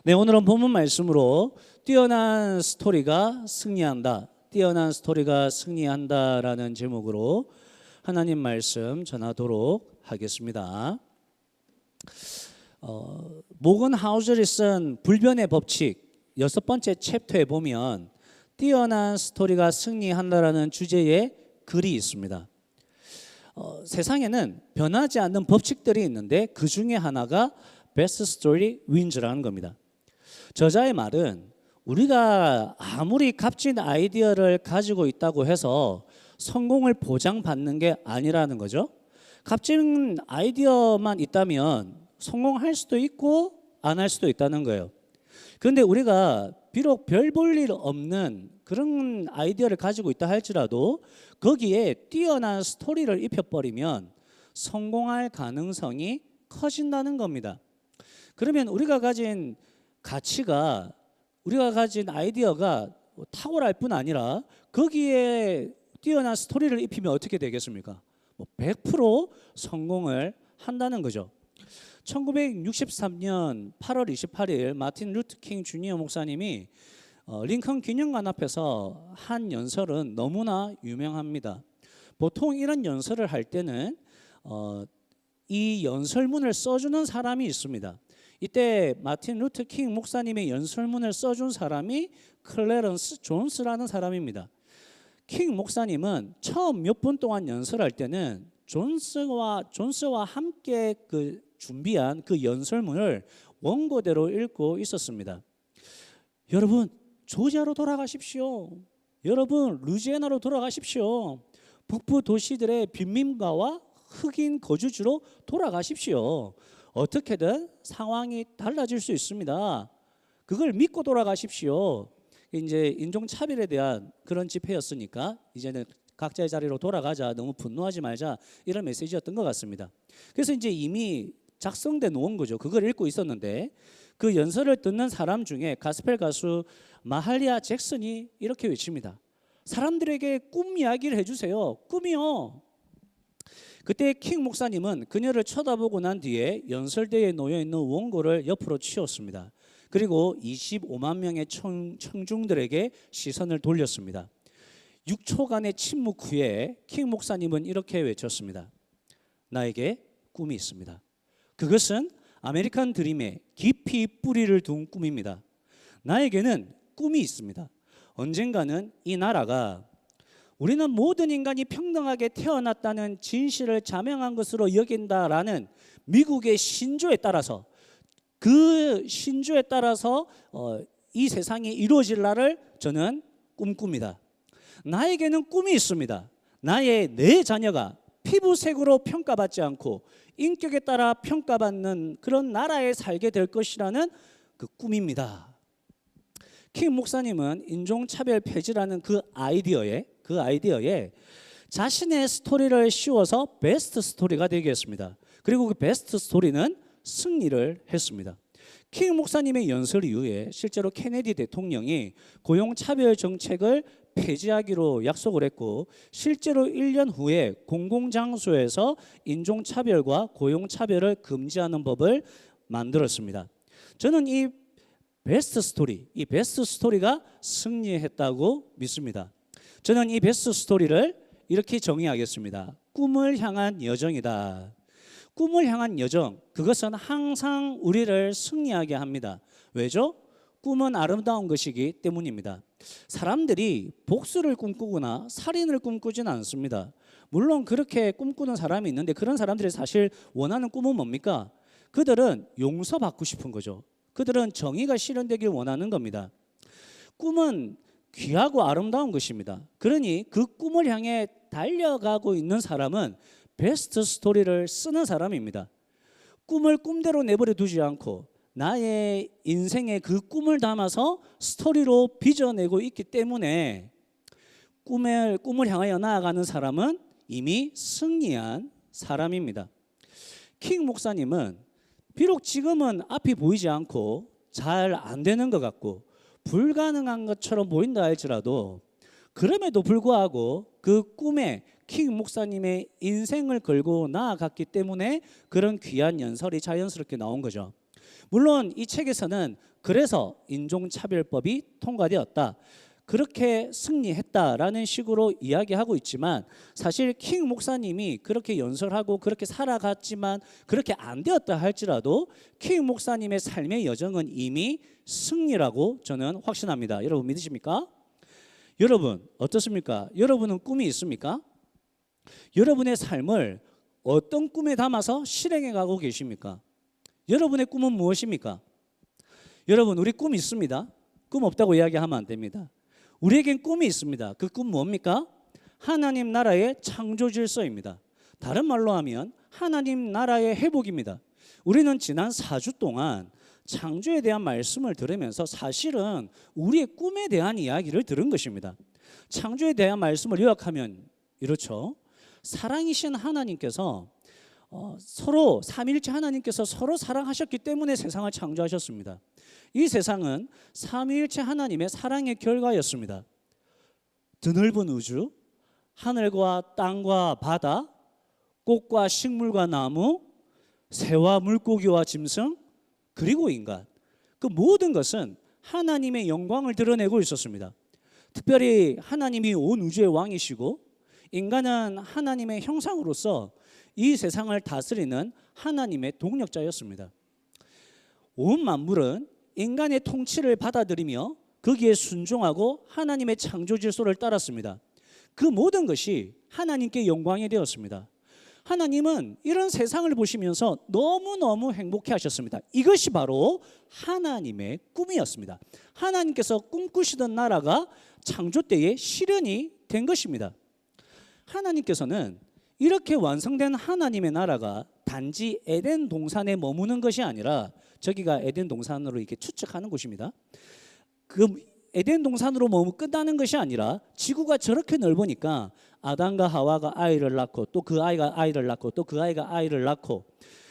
네, 오늘은 본문 말씀으로 뛰어난 스토리가 승리한다, 뛰어난 스토리가 승리한다라는 제목으로 하나님 말씀 전하도록 하겠습니다. 모건 하우저리 쓴 불변의 법칙 6번째 챕터에 보면 뛰어난 스토리가 승리한다라는 주제의 글이 있습니다. 세상에는 변하지 않는 법칙들이 있는데 그 중에 하나가 Best Story Wins라는 겁니다. 저자의 말은 우리가 아무리 값진 아이디어를 가지고 있다고 해서 성공을 보장받는 게 아니라는 거죠. 값진 아이디어만 있다면 성공할 수도 있고 안 할 수도 있다는 거예요. 그런데 우리가 비록 별 볼 일 없는 그런 아이디어를 가지고 있다 할지라도 거기에 뛰어난 스토리를 입혀버리면 성공할 가능성이 커진다는 겁니다. 그러면 우리가 가진 가치가, 우리가 가진 아이디어가 탁월할 뿐 아니라 거기에 뛰어난 스토리를 입히면 어떻게 되겠습니까? 100% 성공을 한다는 거죠. 1963년 8월 28일 마틴 루터 킹 주니어 목사님이 링컨 기념관 앞에서 한 연설은 너무나 유명합니다. 보통 이런 연설을 할 때는 이 연설문을 써주는 사람이 있습니다. 이때 마틴 루터 킹 목사님의 연설문을 써준 사람이 클래런스 존스라는 사람입니다. 킹 목사님은 처음 몇 분 동안 연설할 때는 존스와 함께 준비한 그 연설문을 원고대로 읽고 있었습니다. 여러분, 조지아로 돌아가십시오. 여러분, 루이지애나로 돌아가십시오. 북부 도시들의 빈민가와 흑인 거주지로 돌아가십시오. 어떻게든 상황이 달라질 수 있습니다. 그걸 믿고 돌아가십시오. 이제 인종차별에 대한 그런 집회였으니까 이제는 각자의 자리로 돌아가자, 너무 분노하지 말자, 이런 메시지였던 것 같습니다. 그래서 이제 이미 작성돼 놓은 거죠. 그걸 읽고 있었는데 그 연설을 듣는 사람 중에 가스펠 가수 마할리아 잭슨이 이렇게 외칩니다. 사람들에게 꿈 이야기를 해주세요. 꿈이요. 그때 킹 목사님은 그녀를 쳐다보고 난 뒤에 연설대에 놓여있는 원고를 옆으로 치웠습니다. 그리고 25만 명의 청중들에게 시선을 돌렸습니다. 6초간의 침묵 후에 킹 목사님은 이렇게 외쳤습니다. 나에게 꿈이 있습니다. 그것은 아메리칸 드림에 깊이 뿌리를 둔 꿈입니다. 나에게는 꿈이 있습니다. 언젠가는 이 나라가 우리는 모든 인간이 평등하게 태어났다는 진실을 자명한 것으로 여긴다라는 미국의 신조에 따라서, 그 신조에 따라서 이 세상이 이루어질 날을 저는 꿈꿉니다. 나에게는 꿈이 있습니다. 내 자녀가 피부색으로 평가받지 않고 인격에 따라 평가받는 그런 나라에 살게 될 것이라는 그 꿈입니다. 킹 목사님은 인종차별 폐지라는 그 아이디어에 자신의 스토리를 씌워서 베스트 스토리가 되게 했습니다. 그리고 그 베스트 스토리는 승리를 했습니다. 킹 목사님의 연설 이후에 실제로 케네디 대통령이 고용차별 정책을 폐지하기로 약속을 했고, 실제로 1년 후에 공공장소에서 인종차별과 고용차별을 금지하는 법을 만들었습니다. 저는 이 베스트 스토리가 승리했다고 믿습니다. 저는 이 베스트 스토리를 이렇게 정의하겠습니다. 꿈을 향한 여정이다. 꿈을 향한 여정, 그것은 항상 우리를 승리하게 합니다. 왜죠? 꿈은 아름다운 것이기 때문입니다. 사람들이 복수를 꿈꾸거나 살인을 꿈꾸지는 않습니다. 물론 그렇게 꿈꾸는 사람이 있는데 그런 사람들이 사실 원하는 꿈은 뭡니까? 그들은 용서받고 싶은 거죠. 그들은 정의가 실현되길 원하는 겁니다. 꿈은 귀하고 아름다운 것입니다. 그러니 그 꿈을 향해 달려가고 있는 사람은 베스트 스토리를 쓰는 사람입니다. 꿈을 꿈대로 내버려 두지 않고 나의 인생에 그 꿈을 담아서 스토리로 빚어내고 있기 때문에 꿈을 향하여 나아가는 사람은 이미 승리한 사람입니다. 킹 목사님은 비록 지금은 앞이 보이지 않고 잘 안 되는 것 같고 불가능한 것처럼 보인다 할지라도 그럼에도 불구하고 그 꿈에 킹 목사님의 인생을 걸고 나아갔기 때문에 그런 귀한 연설이 자연스럽게 나온 거죠. 물론 이 책에서는 그래서 인종차별법이 통과되었다, 그렇게 승리했다라는 식으로 이야기하고 있지만, 사실 킹 목사님이 그렇게 연설하고 그렇게 살아갔지만 그렇게 안 되었다 할지라도 킹 목사님의 삶의 여정은 이미 승리라고 저는 확신합니다. 여러분 믿으십니까? 여러분 어떻습니까? 여러분은 꿈이 있습니까? 여러분의 삶을 어떤 꿈에 담아서 실행해 가고 계십니까? 여러분의 꿈은 무엇입니까? 여러분, 우리 꿈이 있습니다. 꿈 없다고 이야기하면 안 됩니다. 우리에겐 꿈이 있습니다. 그 꿈 뭡니까? 하나님 나라의 창조 질서입니다. 다른 말로 하면 하나님 나라의 회복입니다. 우리는 지난 4주 동안 창조에 대한 말씀을 들으면서 사실은 우리의 꿈에 대한 이야기를 들은 것입니다. 창조에 대한 말씀을 요약하면 이렇죠. 사랑이신 하나님께서 서로 삼위일체 하나님께서 서로 사랑하셨기 때문에 세상을 창조하셨습니다. 이 세상은 삼위일체 하나님의 사랑의 결과였습니다. 드넓은 우주, 하늘과 땅과 바다, 꽃과 식물과 나무, 새와 물고기와 짐승, 그리고 인간, 그 모든 것은 하나님의 영광을 드러내고 있었습니다. 특별히 하나님이 온 우주의 왕이시고 인간은 하나님의 형상으로서 이 세상을 다스리는 하나님의 동력자였습니다. 온 만물은 인간의 통치를 받아들이며 거기에 순종하고 하나님의 창조 질서를 따랐습니다. 그 모든 것이 하나님께 영광이 되었습니다. 하나님은 이런 세상을 보시면서 너무너무 행복해 하셨습니다. 이것이 바로 하나님의 꿈이었습니다. 하나님께서 꿈꾸시던 나라가 창조 때에 실현이 된 것입니다. 하나님께서는 이렇게 완성된 하나님의 나라가 단지 에덴 동산에 머무는 것이 아니라, 저기가 에덴 동산으로 이렇게 추측하는 곳입니다. 그 에덴 동산으로 머무 끝나는 것이 아니라 지구가 저렇게 넓으니까 아담과 하와가 아이를 낳고 또 그 아이가 아이를 낳고 또 그 아이가 아이를 낳고,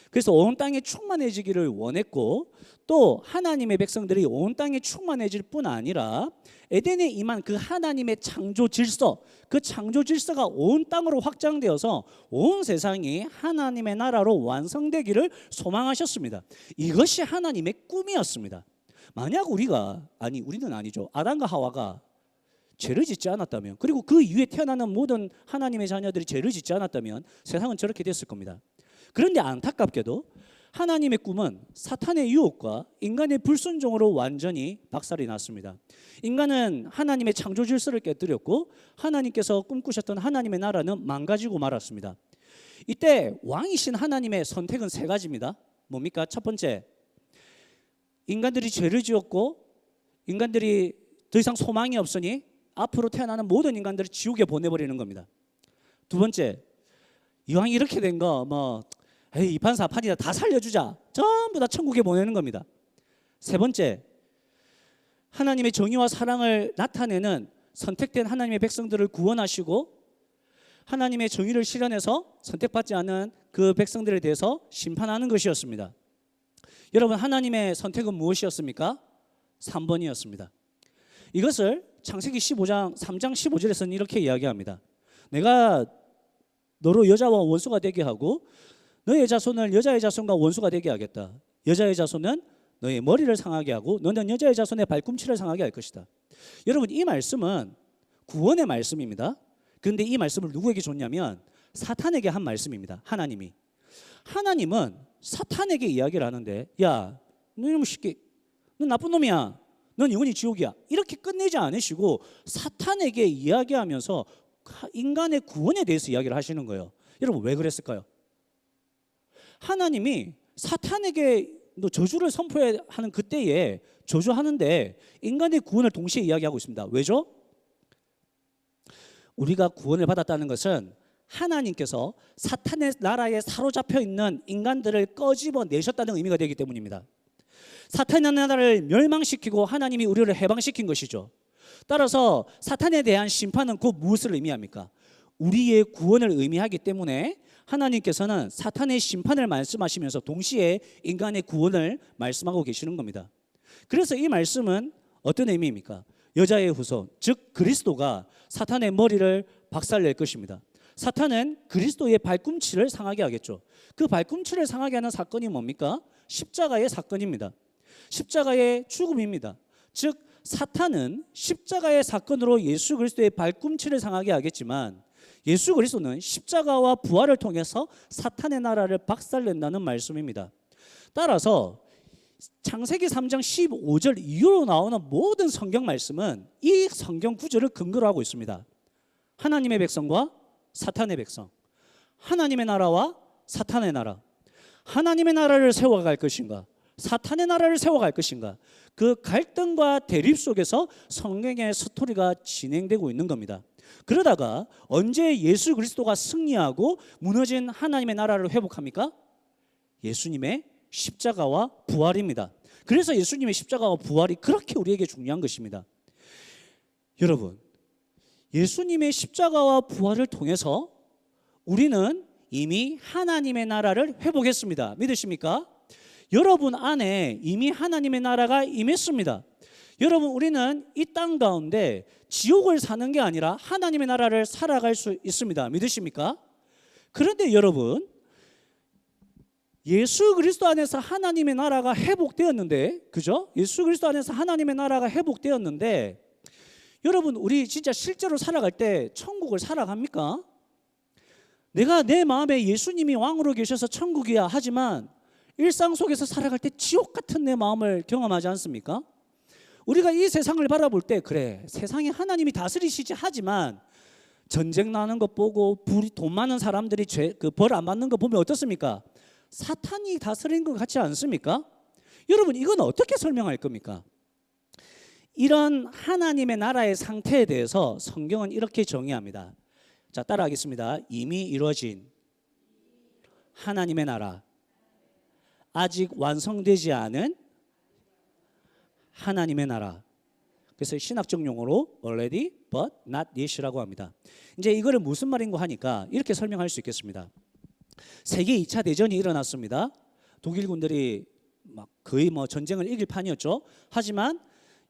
그래서 온 땅이 충만해지기를 원했고, 또 하나님의 백성들이 온 땅이 충만해질 뿐 아니라 에덴에 임한 그 하나님의 창조 질서, 그 창조 질서가 온 땅으로 확장되어서 온 세상이 하나님의 나라로 완성되기를 소망하셨습니다. 이것이 하나님의 꿈이었습니다. 만약 우리는 아니죠. 아담과 하와가 죄를 짓지 않았다면, 그리고 그 이후에 태어나는 모든 하나님의 자녀들이 죄를 짓지 않았다면 세상은 저렇게 됐을 겁니다. 그런데 안타깝게도 하나님의 꿈은 사탄의 유혹과 인간의 불순종으로 완전히 박살이 났습니다. 인간은 하나님의 창조 질서를 깨뜨렸고 하나님께서 꿈꾸셨던 하나님의 나라는 망가지고 말았습니다. 이때 왕이신 하나님의 선택은 세 가지입니다. 뭡니까? 첫 번째, 인간들이 죄를 지었고 인간들이 더 이상 소망이 없으니 앞으로 태어나는 모든 인간들을 지옥에 보내버리는 겁니다. 두 번째, 이왕 이렇게 된 거 에이 이판사판이다, 다 살려주자, 전부 다 천국에 보내는 겁니다. 세 번째, 하나님의 정의와 사랑을 나타내는 선택된 하나님의 백성들을 구원하시고 하나님의 정의를 실현해서 선택받지 않은 그 백성들에 대해서 심판하는 것이었습니다. 여러분, 하나님의 선택은 무엇이었습니까? 3번이었습니다. 이것을 창세기 15장 3장 15절에서는 이렇게 이야기합니다. 내가 너로 여자와 원수가 되게 하고 너의 자손을 여자의 자손과 원수가 되게 하겠다. 여자의 자손은 너의 머리를 상하게 하고 너는 여자의 자손의 발꿈치를 상하게 할 것이다. 여러분, 이 말씀은 구원의 말씀입니다. 그런데 이 말씀을 누구에게 줬냐면 사탄에게 한 말씀입니다. 하나님은 사탄에게 이야기를 하는데, 야, 너 이놈 새끼, 너 나쁜 놈이야, 넌 영원히 지옥이야, 이렇게 끝내지 않으시고 사탄에게 이야기하면서 인간의 구원에 대해서 이야기를 하시는 거예요. 여러분, 왜 그랬을까요? 하나님이 사탄에게 너 저주를 선포해야 하는 그때에 저주하는데 인간의 구원을 동시에 이야기하고 있습니다. 왜죠? 우리가 구원을 받았다는 것은 하나님께서 사탄의 나라에 사로잡혀 있는 인간들을 꺼집어 내셨다는 의미가 되기 때문입니다. 사탄의 나라를 멸망시키고 하나님이 우리를 해방시킨 것이죠. 따라서 사탄에 대한 심판은 곧 무엇을 의미합니까? 우리의 구원을 의미하기 때문에 하나님께서는 사탄의 심판을 말씀하시면서 동시에 인간의 구원을 말씀하고 계시는 겁니다. 그래서 이 말씀은 어떤 의미입니까? 여자의 후손, 즉 그리스도가 사탄의 머리를 박살낼 것입니다. 사탄은 그리스도의 발꿈치를 상하게 하겠죠. 그 발꿈치를 상하게 하는 사건이 뭡니까? 십자가의 사건입니다. 십자가의 죽음입니다. 즉 사탄은 십자가의 사건으로 예수 그리스도의 발꿈치를 상하게 하겠지만 예수 그리스도는 십자가와 부활을 통해서 사탄의 나라를 박살낸다는 말씀입니다. 따라서 창세기 3장 15절 이후로 나오는 모든 성경 말씀은 이 성경 구절을 근거로 하고 있습니다. 하나님의 백성과 사탄의 백성, 하나님의 나라와 사탄의 나라, 하나님의 나라를 세워갈 것인가, 사탄의 나라를 세워갈 것인가, 그 갈등과 대립 속에서 성경의 스토리가 진행되고 있는 겁니다. 그러다가 언제 예수 그리스도가 승리하고 무너진 하나님의 나라를 회복합니까? 예수님의 십자가와 부활입니다. 그래서 예수님의 십자가와 부활이 그렇게 우리에게 중요한 것입니다. 여러분, 예수님의 십자가와 부활을 통해서 우리는 이미 하나님의 나라를 회복했습니다. 믿으십니까? 여러분 안에 이미 하나님의 나라가 임했습니다. 여러분, 우리는 이 땅 가운데 지옥을 사는 게 아니라 하나님의 나라를 살아갈 수 있습니다. 믿으십니까? 그런데 여러분, 예수 그리스도 안에서 하나님의 나라가 회복되었는데, 그죠? 예수 그리스도 안에서 하나님의 나라가 회복되었는데, 여러분, 우리 진짜 실제로 살아갈 때 천국을 살아갑니까? 내가 내 마음에 예수님이 왕으로 계셔서 천국이야 하지만 일상 속에서 살아갈 때 지옥 같은 내 마음을 경험하지 않습니까? 우리가 이 세상을 바라볼 때 그래, 세상에 하나님이 다스리시지 하지만 전쟁 나는 것 보고 돈 많은 사람들이 벌 안 받는 거 보면 어떻습니까? 사탄이 다스리는 것 같지 않습니까? 여러분, 이건 어떻게 설명할 겁니까? 이런 하나님의 나라의 상태에 대해서 성경은 이렇게 정의합니다. 자, 따라하겠습니다. 이미 이루어진 하나님의 나라, 아직 완성되지 않은 하나님의 나라. 그래서 신학적 용어로 already but not yet이라고 합니다. 이제 이거를 무슨 말인가 하니까 이렇게 설명할 수 있겠습니다. 세계 2차 대전이 일어났습니다. 독일군들이 막 거의 전쟁을 이길 판이었죠. 하지만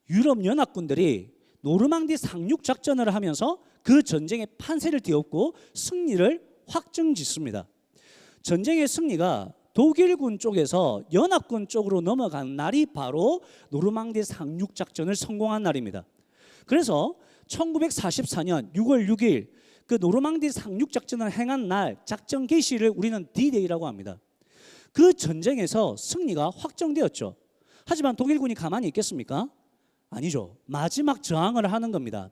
유럽 연합군들이 노르망디 상륙 작전을 하면서 그 전쟁의 판세를 띄웠고 승리를 확정짓습니다. 전쟁의 승리가 독일군 쪽에서 연합군 쪽으로 넘어간 날이 바로 노르망디 상륙 작전을 성공한 날입니다. 그래서 1944년 6월 6일 그 노르망디 상륙 작전을 행한 날 작전 개시를 우리는 D-Day라고 합니다. 그 전쟁에서 승리가 확정되었죠. 하지만 독일군이 가만히 있겠습니까? 아니죠. 마지막 저항을 하는 겁니다.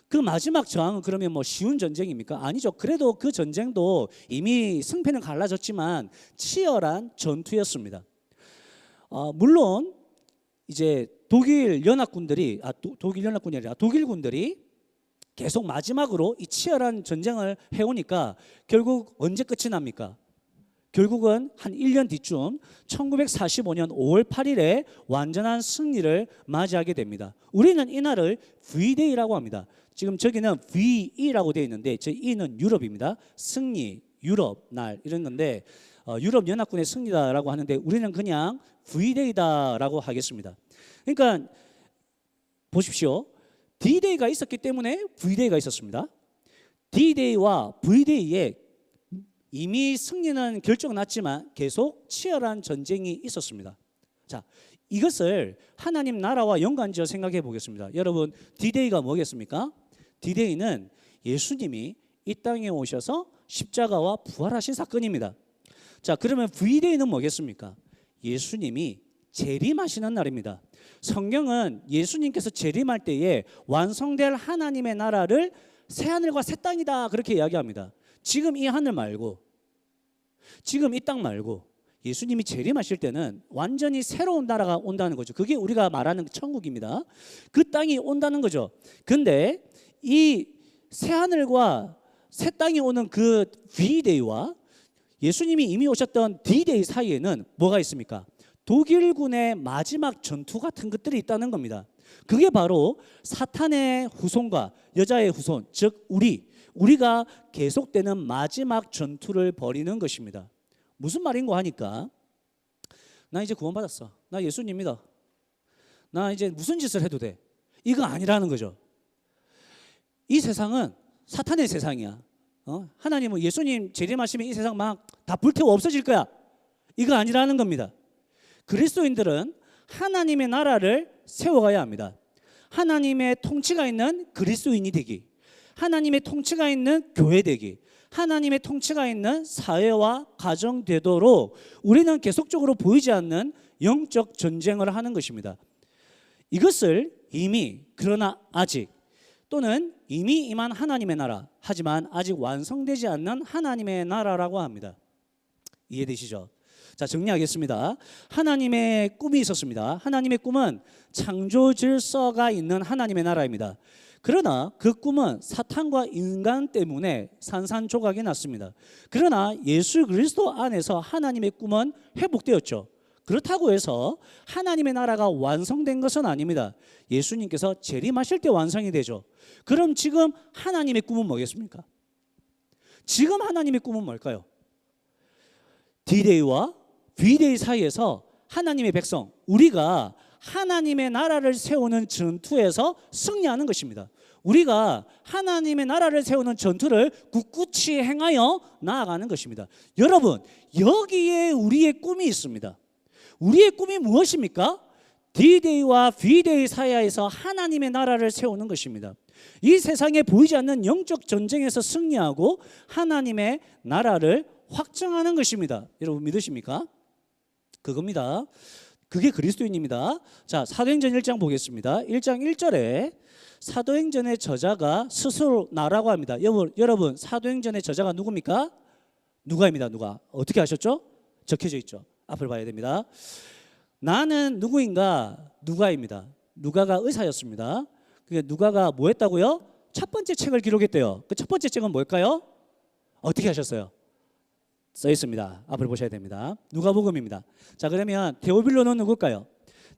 그 마지막 저항은 그러면 쉬운 전쟁입니까? 아니죠. 그래도 그 전쟁도 이미 승패는 갈라졌지만 치열한 전투였습니다. 물론 이제 독일군들이 계속 마지막으로 이 치열한 전쟁을 해오니까 결국 언제 끝이 납니까? 결국은 한 1년 뒤쯤 1945년 5월 8일에 완전한 승리를 맞이하게 됩니다. 우리는 이날을 V-Day라고 합니다. 지금 저기는 VE라고 되어 있는데 저 E는 유럽입니다. 승리, 유럽 날 이런 건데 유럽 연합군의 승리다라고 하는데 우리는 그냥 V-Day다라고 하겠습니다. 그러니까 보십시오. D-Day가 있었기 때문에 V-Day가 있었습니다. D-Day와 V-Day에 이미 승리는 결정났지만 계속 치열한 전쟁이 있었습니다. 자, 이것을 하나님 나라와 연관지어 생각해 보겠습니다. 여러분, D-Day가 뭐겠습니까? D-Day는 예수님이 이 땅에 오셔서 십자가와 부활하신 사건입니다. 자, 그러면 V-Day는 뭐겠습니까? 예수님이 재림하시는 날입니다. 성경은 예수님께서 재림할 때에 완성될 하나님의 나라를 새 하늘과 새 땅이다 그렇게 이야기합니다. 지금 이 하늘 말고, 지금 이 땅 말고 예수님이 재림하실 때는 완전히 새로운 나라가 온다는 거죠. 그게 우리가 말하는 천국입니다. 그 땅이 온다는 거죠. 근데 이 새 하늘과 새 땅이 오는 그 V-Day와 예수님이 이미 오셨던 D-Day 사이에는 뭐가 있습니까? 독일군의 마지막 전투 같은 것들이 있다는 겁니다. 그게 바로 사탄의 후손과 여자의 후손, 즉 우리가 계속되는 마지막 전투를 벌이는 것입니다. 무슨 말인고 하니까 나 이제 구원받았어. 나 예수님 믿어. 나 이제 무슨 짓을 해도 돼. 이거 아니라는 거죠. 이 세상은 사탄의 세상이야. 하나님은 예수님 재림하시면 이 세상 막 다 불태워 없어질 거야. 이거 아니라는 겁니다. 그리스도인들은 하나님의 나라를 세워가야 합니다. 하나님의 통치가 있는 그리스도인이 되기, 하나님의 통치가 있는 교회 되기, 하나님의 통치가 있는 사회와 가정 되도록 우리는 계속적으로 보이지 않는 영적 전쟁을 하는 것입니다. 이것을 이미, 그러나 아직, 또는 이미 임한 하나님의 나라, 하지만 아직 완성되지 않는 하나님의 나라라고 합니다. 이해되시죠? 자, 정리하겠습니다. 하나님의 꿈이 있었습니다. 하나님의 꿈은 창조 질서가 있는 하나님의 나라입니다. 그러나 그 꿈은 사탄과 인간 때문에 산산조각이 났습니다. 그러나 예수 그리스도 안에서 하나님의 꿈은 회복되었죠. 그렇다고 해서 하나님의 나라가 완성된 것은 아닙니다. 예수님께서 재림하실 때 완성이 되죠. 그럼 지금 하나님의 꿈은 뭐겠습니까? 지금 하나님의 꿈은 뭘까요? D-Day와 V-Day 사이에서 하나님의 백성, 우리가 하나님의 나라를 세우는 전투에서 승리하는 것입니다. 우리가 하나님의 나라를 세우는 전투를 굳굳이 행하여 나아가는 것입니다. 여러분, 여기에 우리의 꿈이 있습니다. 우리의 꿈이 무엇입니까? D-Day와 V-Day 사이에서 하나님의 나라를 세우는 것입니다. 이 세상에 보이지 않는 영적 전쟁에서 승리하고 하나님의 나라를 확정하는 것입니다. 여러분 믿으십니까? 그겁니다. 그게 그리스도인입니다. 자, 사도행전 1장 보겠습니다. 1장 1절에 사도행전의 저자가 스스로 나라고 합니다. 여러분 사도행전의 저자가 누굽니까? 누가입니다. 누가. 어떻게 아셨죠? 적혀져 있죠. 앞을 봐야 됩니다. 나는 누구인가? 누가입니다. 누가가 의사였습니다. 그게 누가가 뭐 했다고요? 첫 번째 책을 기록했대요. 그 첫 번째 책은 뭘까요? 어떻게 하셨어요? 써 있습니다. 앞을 보셔야 됩니다. 누가복음입니다. 자, 그러면 데오빌로는 누굴까요?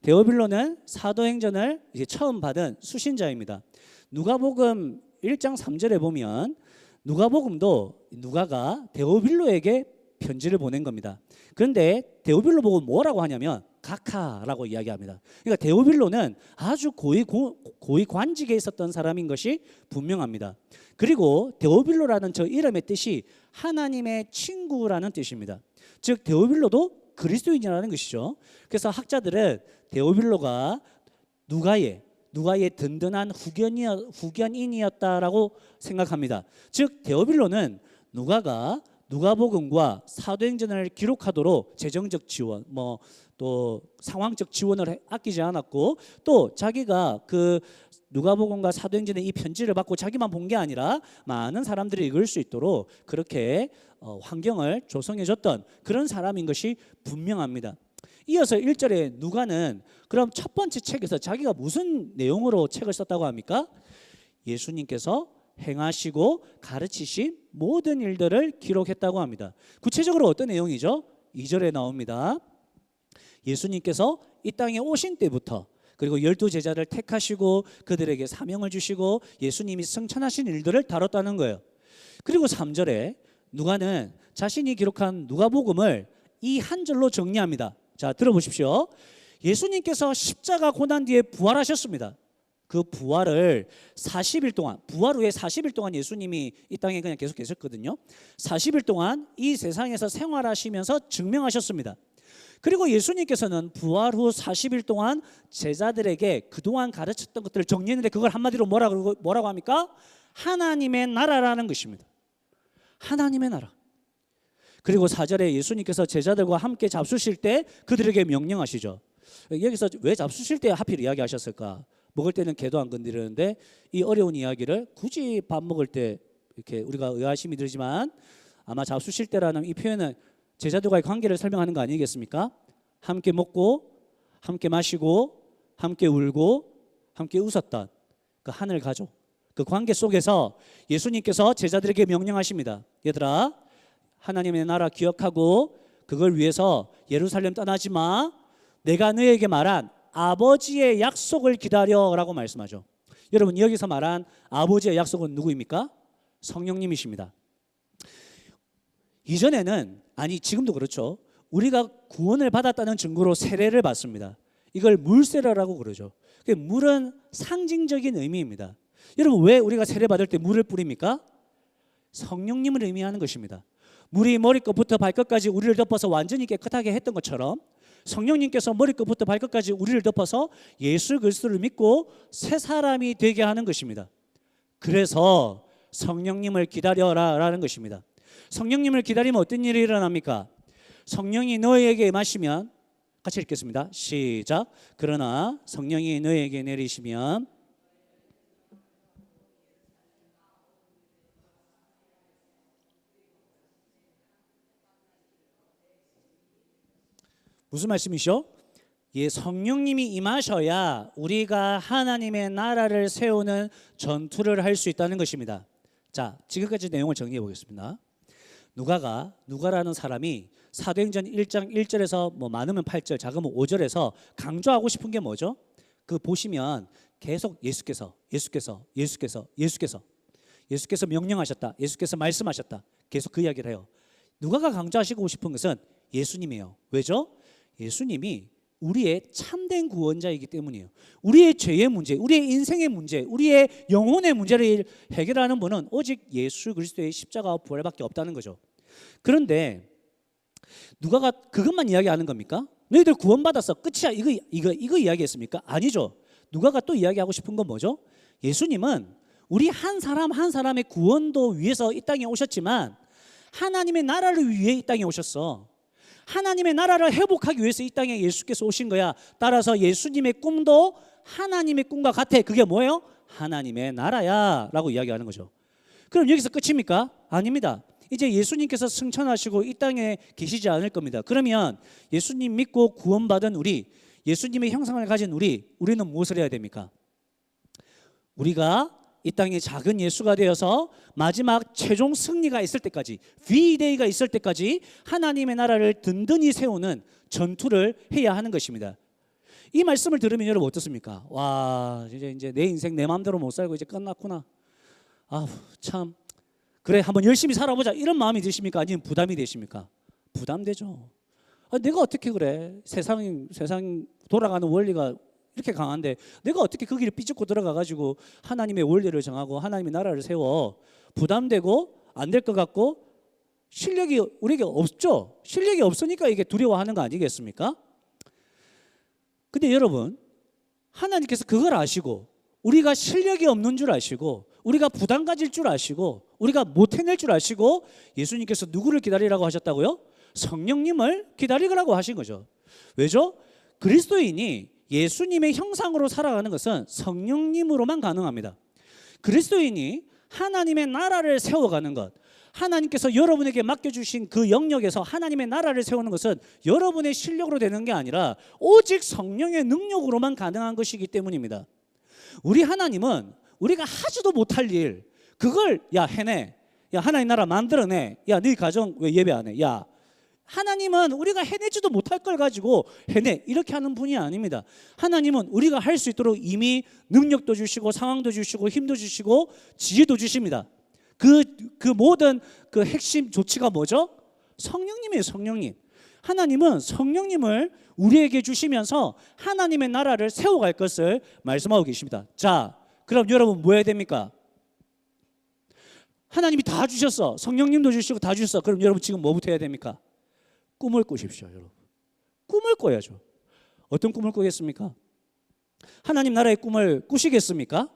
데오빌로는 사도행전을 이제 처음 받은 수신자입니다. 누가복음 1장 3절에 보면 누가복음도 누가가 데오빌로에게 편지를 보낸 겁니다. 그런데 데오빌로 보고 뭐라고 하냐면 각하라고 이야기합니다. 그러니까 데오빌로는 아주 고위 관직에 있었던 사람인 것이 분명합니다. 그리고 데오빌로라는 저 이름의 뜻이 하나님의 친구라는 뜻입니다. 즉 데오빌로도 그리스도인이라는 것이죠. 그래서 학자들은 데오빌로가 누가의 든든한 후견인이었다라고 생각합니다. 즉 데오빌로는 누가가 누가복음과 사도행전을 기록하도록 재정적 지원, 또 상황적 지원을 아끼지 않았고, 또 자기가 그 누가복음과 사도행전의 이 편지를 받고 자기만 본 게 아니라 많은 사람들이 읽을 수 있도록 그렇게 환경을 조성해 줬던 그런 사람인 것이 분명합니다. 이어서 1절에 누가는 그럼 첫 번째 책에서 자기가 무슨 내용으로 책을 썼다고 합니까? 예수님께서 행하시고 가르치신 모든 일들을 기록했다고 합니다. 구체적으로 어떤 내용이죠? 2절에 나옵니다. 예수님께서 이 땅에 오신 때부터, 그리고 12제자를 택하시고 그들에게 사명을 주시고 예수님이 승천하신 일들을 다뤘다는 거예요. 그리고 3절에 누가는 자신이 기록한 누가복음을 이 한 절로 정리합니다. 자, 들어보십시오. 예수님께서 십자가 고난 뒤에 부활하셨습니다. 그 부활을 40일 동안, 부활 후에 40일 동안 예수님이 이 땅에 그냥 계속 계셨거든요. 40일 동안 이 세상에서 생활하시면서 증명하셨습니다. 그리고 예수님께서는 부활 후 40일 동안 제자들에게 그동안 가르쳤던 것들을 정리했는데 그걸 한마디로 뭐라고 합니까? 하나님의 나라라는 것입니다. 하나님의 나라. 그리고 4절에 예수님께서 제자들과 함께 잡수실 때 그들에게 명령하시죠. 여기서 왜 잡수실 때 하필 이야기하셨을까? 먹을 때는 개도 안 건드리는데 이 어려운 이야기를 굳이 밥 먹을 때 이렇게 우리가 의아심이 들지만 아마 잡수실 때라는 이 표현은 제자들과의 관계를 설명하는 거 아니겠습니까? 함께 먹고 함께 마시고 함께 울고 함께 웃었던 그 하늘 가족, 그 관계 속에서 예수님께서 제자들에게 명령하십니다. 얘들아, 하나님의 나라 기억하고 그걸 위해서 예루살렘 떠나지 마. 내가 너에게 말한 아버지의 약속을 기다려라고 말씀하죠. 여러분, 여기서 말한 아버지의 약속은 누구입니까? 성령님이십니다. 이전에는, 아니 지금도 그렇죠, 우리가 구원을 받았다는 증거로 세례를 받습니다. 이걸 물세례라고 그러죠. 물은 상징적인 의미입니다. 여러분, 왜 우리가 세례 받을 때 물을 뿌립니까? 성령님을 의미하는 것입니다. 물이 머리끝부터 발끝까지 우리를 덮어서 완전히 깨끗하게 했던 것처럼 성령님께서 머리끝부터 발끝까지 우리를 덮어서 예수 그리스도를 믿고 새 사람이 되게 하는 것입니다. 그래서 성령님을 기다려라라는 것입니다. 성령님을 기다리면 어떤 일이 일어납니까? 성령이 너희에게 임하시면, 같이 읽겠습니다. 시작. 그러나 성령이 너희에게 내리시면 무슨 말씀이시죠? 예, 성령님이 임하셔야 우리가 하나님의 나라를 세우는 전투를 할 수 있다는 것입니다. 자, 지금까지 내용을 정리해 보겠습니다. 누가라는 사람이 사도행전 1장 1절에서 뭐 많으면 8절, 작으면 5절에서 강조하고 싶은 게 뭐죠? 그 보시면 계속 예수께서 명령하셨다, 예수께서 말씀하셨다, 계속 그 이야기를 해요. 누가가 강조하시고 싶은 것은 예수님이에요. 왜죠? 예수님이 우리의 참된 구원자이기 때문이에요. 우리의 죄의 문제, 우리의 인생의 문제, 우리의 영혼의 문제를 해결하는 분은 오직 예수 그리스도의 십자가와 부활밖에 없다는 거죠. 그런데 누가가 그것만 이야기하는 겁니까? 너희들 구원받았어, 끝이야, 이거 이야기했습니까? 아니죠. 누가가 또 이야기하고 싶은 건 뭐죠? 예수님은 우리 한 사람 한 사람의 구원도 위해서 이 땅에 오셨지만 하나님의 나라를 위해 이 땅에 오셨어. 하나님의 나라를 회복하기 위해서 이 땅에 예수께서 오신 거야. 따라서 예수님의 꿈도 하나님의 꿈과 같아. 그게 뭐예요? 하나님의 나라야 라고 이야기하는 거죠. 그럼 여기서 끝입니까? 아닙니다. 이제 예수님께서 승천하시고 이 땅에 계시지 않을 겁니다. 그러면 예수님 믿고 구원받은 우리, 예수님의 형상을 가진 우리는 무엇을 해야 됩니까? 우리가 이 땅에 작은 예수가 되어서 마지막 최종 승리가 있을 때까지, V-Day가 있을 때까지 하나님의 나라를 든든히 세우는 전투를 해야 하는 것입니다. 이 말씀을 들으면 여러분 어떻습니까? 와, 이제 내 인생 내 마음대로 못 살고 이제 끝났구나. 아, 참 그래, 한번 열심히 살아보자, 이런 마음이 드십니까? 아니면 부담이 되십니까? 부담되죠. 내가 어떻게 그래? 세상 돌아가는 원리가 이렇게 강한데 내가 어떻게 그 길을 삐죽고 들어가가지고 하나님의 원리를 정하고 하나님의 나라를 세워? 부담되고 안 될 것 같고 실력이 우리에게 없죠. 실력이 없으니까 이게 두려워하는 거 아니겠습니까? 근데 여러분, 하나님께서 그걸 아시고 우리가 실력이 없는 줄 아시고 우리가 부담 가질 줄 아시고 우리가 못 해낼 줄 아시고 예수님께서 누구를 기다리라고 하셨다고요? 성령님을 기다리라고 하신 거죠. 왜죠? 그리스도인이 예수님의 형상으로 살아가는 것은 성령님으로만 가능합니다. 그리스도인이 하나님의 나라를 세워가는 것, 하나님께서 여러분에게 맡겨주신 그 영역에서 하나님의 나라를 세우는 것은 여러분의 실력으로 되는 게 아니라 오직 성령의 능력으로만 가능한 것이기 때문입니다. 우리 하나님은 우리가 하지도 못할 일, 그걸 야 해내, 야 하나님 나라 만들어내, 야 너희 가정 왜 예배 안 해, 야 하나님은 우리가 해내지도 못할 걸 가지고 해내, 이렇게 하는 분이 아닙니다. 하나님은 우리가 할 수 있도록 이미 능력도 주시고 상황도 주시고 힘도 주시고 지혜도 주십니다. 그 모든 그 핵심 조치가 뭐죠? 성령님이에요. 성령님. 하나님은 성령님을 우리에게 주시면서 하나님의 나라를 세워갈 것을 말씀하고 계십니다. 자, 그럼 여러분 뭐 해야 됩니까? 하나님이 다 주셨어. 성령님도 주시고 다 주셨어. 그럼 여러분 지금 뭐부터 해야 됩니까? 꿈을 꾸십시오, 여러분. 꿈을 꿔야죠. 어떤 꿈을 꾸겠습니까? 하나님 나라의 꿈을 꾸시겠습니까?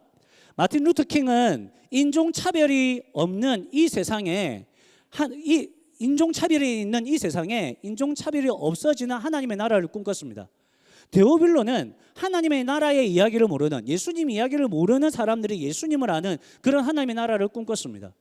마틴 루터 킹은 인종차별이 없는 이 세상에, 인종차별이 있는 이 세상에 인종차별이 없어지는 하나님의 나라를 꿈꿨습니다. 데오빌로는 하나님의 나라의 이야기를 모르는, 예수님 이야기를 모르는 사람들이 예수님을 아는 그런 하나님의 나라를 꿈꿨습니다.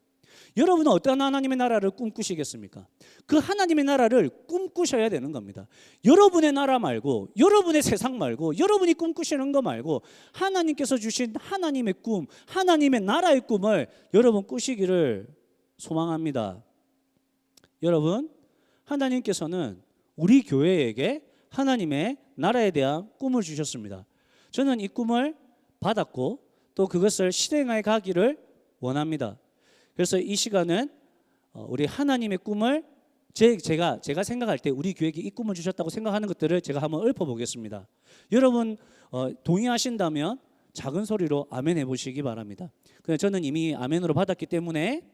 여러분은 어떤 하나님의 나라를 꿈꾸시겠습니까? 그 하나님의 나라를 꿈꾸셔야 되는 겁니다. 여러분의 나라 말고, 여러분의 세상 말고, 여러분이 꿈꾸시는 거 말고 하나님께서 주신 하나님의 꿈, 하나님의 나라의 꿈을 여러분 꾸시기를 소망합니다. 여러분, 하나님께서는 우리 교회에게 하나님의 나라에 대한 꿈을 주셨습니다. 저는 이 꿈을 받았고 또 그것을 실행해 가기를 원합니다. 그래서 이 시간은 우리 하나님의 꿈을 제가 생각할 때 우리 교회에 이 꿈을 주셨다고 생각하는 것들을 제가 한번 읊어보겠습니다. 여러분 동의하신다면 작은 소리로 아멘 해보시기 바랍니다. 저는 이미 아멘으로 받았기 때문에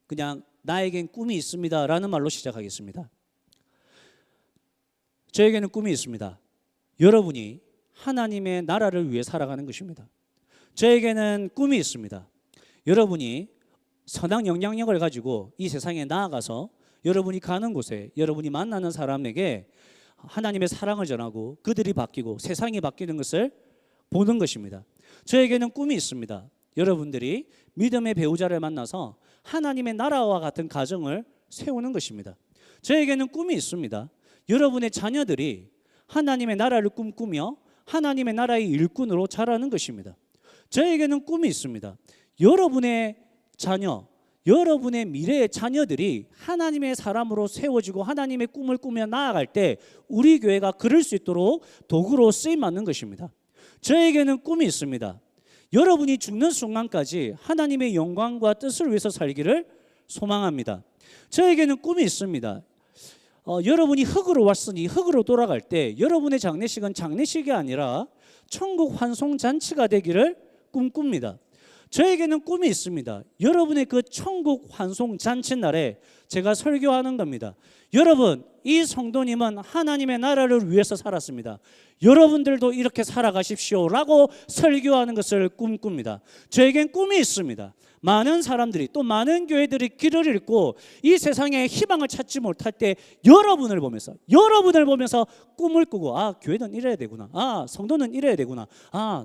그냥 나에겐 꿈이 있습니다 라는 말로 시작하겠습니다. 저에게는 꿈이 있습니다. 여러분이 하나님의 나라를 위해 살아가는 것입니다. 저에게는 꿈이 있습니다. 여러분이 선한 영향력을 가지고 이 세상에 나아가서 여러분이 가는 곳에 여러분이 만나는 사람에게 하나님의 사랑을 전하고 그들이 바뀌고 세상이 바뀌는 것을 보는 것입니다. 저에게는 꿈이 있습니다. 여러분들이 믿음의 배우자를 만나서 하나님의 나라와 같은 가정을 세우는 것입니다. 저에게는 꿈이 있습니다. 여러분의 자녀들이 하나님의 나라를 꿈꾸며 하나님의 나라의 일꾼으로 자라는 것입니다. 저에게는 꿈이 있습니다. 여러분의 자녀, 여러분의 미래의 자녀들이 하나님의 사람으로 세워지고 하나님의 꿈을 꾸며 나아갈 때 우리 교회가 그럴 수 있도록 도구로 쓰임받는 것입니다. 저에게는 꿈이 있습니다. 여러분이 죽는 순간까지 하나님의 영광과 뜻을 위해서 살기를 소망합니다. 저에게는 꿈이 있습니다. 여러분이 흙으로 왔으니 흙으로 돌아갈 때 여러분의 장례식은 장례식이 아니라 천국 환송잔치가 되기를 꿈꿉니다. 저에게는 꿈이 있습니다. 여러분의 그 천국 환송잔치 날에 제가 설교하는 겁니다. 여러분, 이 성도님은 하나님의 나라를 위해서 살았습니다. 여러분들도 이렇게 살아가십시오 라고 설교하는 것을 꿈꿉니다. 저에겐 꿈이 있습니다. 많은 사람들이 또 많은 교회들이 길을 잃고 이 세상에 희망을 찾지 못할 때 여러분을 보면서 꿈을 꾸고 교회는 이래야 되구나, 성도는 이래야 되구나,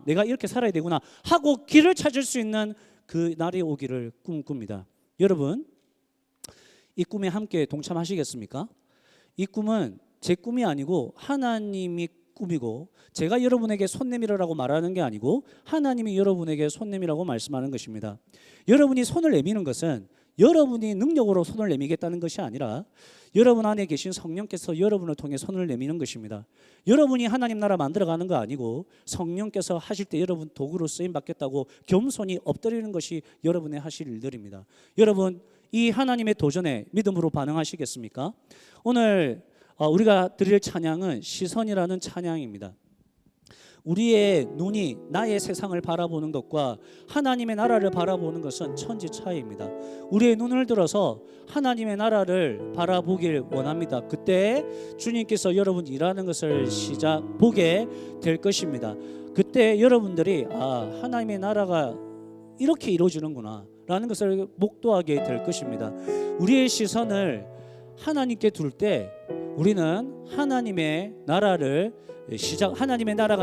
내가 이렇게 살아야 되구나 하고 길을 찾을 수 있는 그 날이 오기를 꿈꿉니다. 여러분, 이 꿈에 함께 동참하시겠습니까? 이 꿈은 제 꿈이 아니고 하나님이 꿈이고 제가 여러분에게 손 내밀으라고 말하는 게 아니고 하나님이 여러분에게 손 내밀라고 말씀하는 것입니다. 여러분이 손을 내미는 것은 여러분이 능력으로 손을 내미겠다는 것이 아니라 여러분 안에 계신 성령께서 여러분을 통해 손을 내미는 것입니다. 여러분이 하나님 나라 만들어가는 거 아니고 성령께서 하실 때 여러분 도구로 쓰임 받겠다고 겸손히 엎드리는 것이 여러분의 하실 일들입니다. 여러분, 이 하나님의 도전에 믿음으로 반응하시겠습니까? 오늘 우리가 드릴 찬양은 시선이라는 찬양입니다. 우리의 눈이 나의 세상을 바라보는 것과 하나님의 나라를 바라보는 것은 천지 차이입니다. 우리의 눈을 들어서 하나님의 나라를 바라보길 원합니다. 그때 주님께서 여러분 일하는 것을 보게 될 것입니다. 그때 여러분들이 하나님의 나라가 이렇게 이루어지는구나 라는 것을 목도하게 될 것입니다. 우리의 시선을 하나님께 둘 때 우리는 하나님의 나라가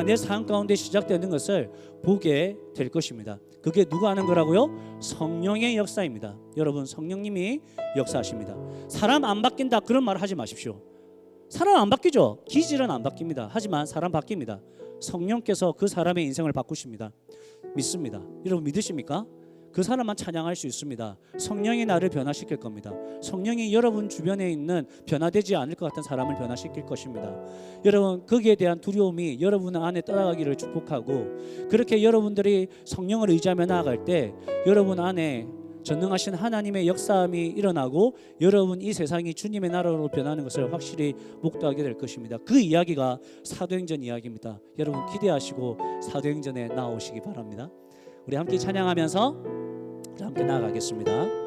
내 삶 가운데 시작되는 것을 보게 될 것입니다. 그게 누가 하는 거라고요? 성령의 역사입니다. 여러분, 성령님이 역사하십니다. 사람 안 바뀐다 그런 말 하지 마십시오. 사람 안 바뀌죠. 기질은 안 바뀝니다. 하지만 사람 바뀝니다. 성령께서 그 사람의 인생을 바꾸십니다. 믿습니다. 여러분 믿으십니까? 그 사람만 찬양할 수 있습니다. 성령이 나를 변화시킬 겁니다. 성령이 여러분 주변에 있는 변화되지 않을 것 같은 사람을 변화시킬 것입니다. 여러분, 거기에 대한 두려움이 여러분 안에 떠나가기를 축복하고, 그렇게 여러분들이 성령을 의지하며 나아갈 때 여러분 안에 전능하신 하나님의 역사함이 일어나고 여러분 이 세상이 주님의 나라로 변하는 것을 확실히 목도하게 될 것입니다. 그 이야기가 사도행전 이야기입니다. 여러분 기대하시고 사도행전에 나오시기 바랍니다. 우리 함께 찬양하면서 함께 나아가겠습니다.